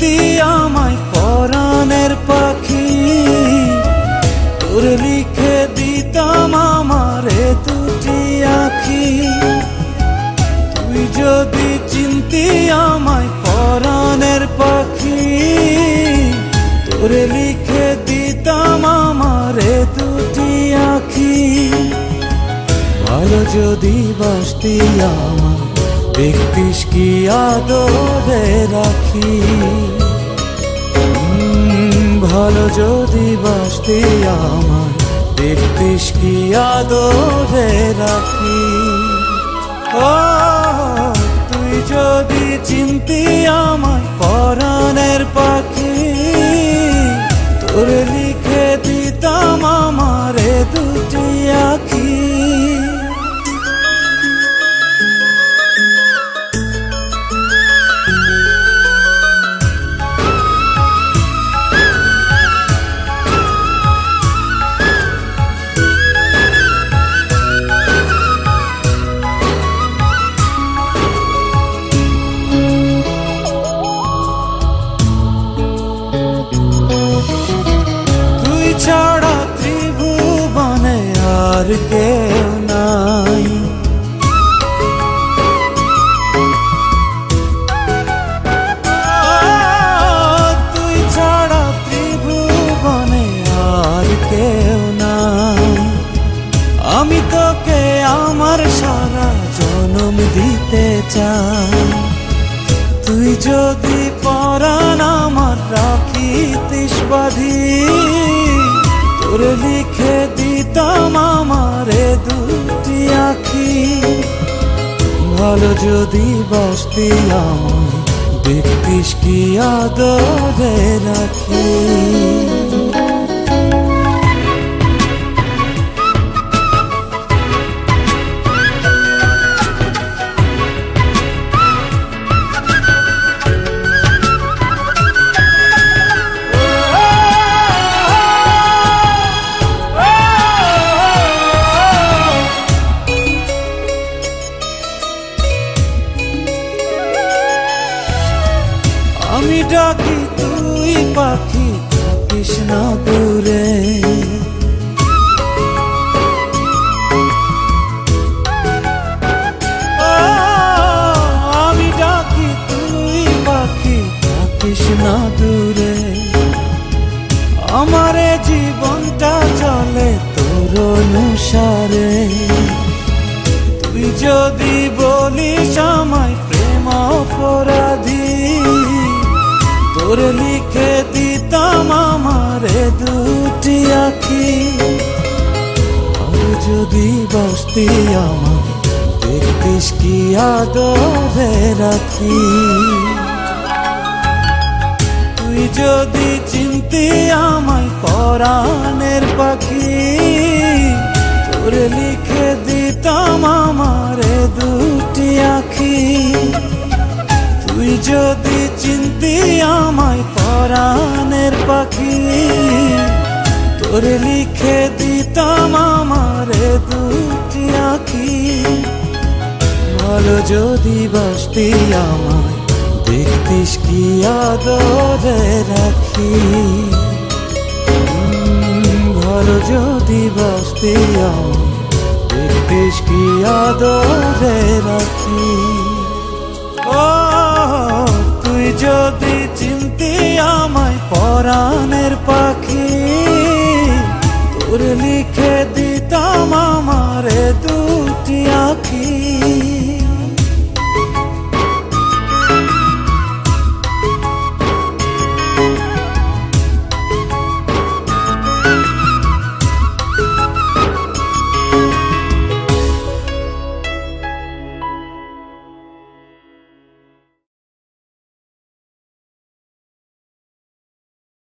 চিনতি আমায় পরাণের পাখি, তোর লিখে দিতাম আমারে দুটি আঁখি। তুই যদি চিনতি আমায় পরাণের পাখি, তোর লিখে দিতাম আমারে দুটি আঁখি। ভালো যদি বাসতি আমায় দেখতিস কি আদরে রাখি, ভালো যদি বাসতি আমায় দেখতিস কি আদরে রাখি। ও তুই যদি চিনতি আমায় পরাণের পাখি, তোর লিখে দিতাম আমারে দুটি আঁখি। ছাড়া ত্রিভুবনে আর কেউ নাই, তুই ছাড়া ত্রিভুবনে আর কেউ নাই। আমি তোকে আমার সারা জনম দিতে চাই, তুই যদি পরাণ আমার রাখিতিস বাঁধি, তোর লিখে দিতাম আমারে দুটি আঁখি। ভালো যদি বাসতি আমায় দেখতিস কি আদরে রাখি। আমি ডাকি তুই পাখি থাকিস না দূরে, আমি ডাকি তুই পাখি থাকিস না দূরে। আমারে জীবনটা চলে তোর অনুসারে, তুই যদি বলিস আমায় প্রেম অপরাধী, তোর লিখে দিতাম আমারে দুটি আঁখি। আর যদি বাসতি আমায় দেখতিস কি আদরে রাখি, তুই যদি চিনতি আমায় পরাণের পাখি, তোর লিখে দিতাম আমারে দুটি আঁখি। তুই যদি চিনতি আমায় পরাণের পাখি, তোর লিখে দিতাম আমারে দুটি আঁখি। ভালো যদি বাসতি আমায় দেখতিস কি আদরে রাখি, ভালো যদি বাসতি আমায় দেখতিস কি আদরে রাখি। ও তুই যদি চিন্তা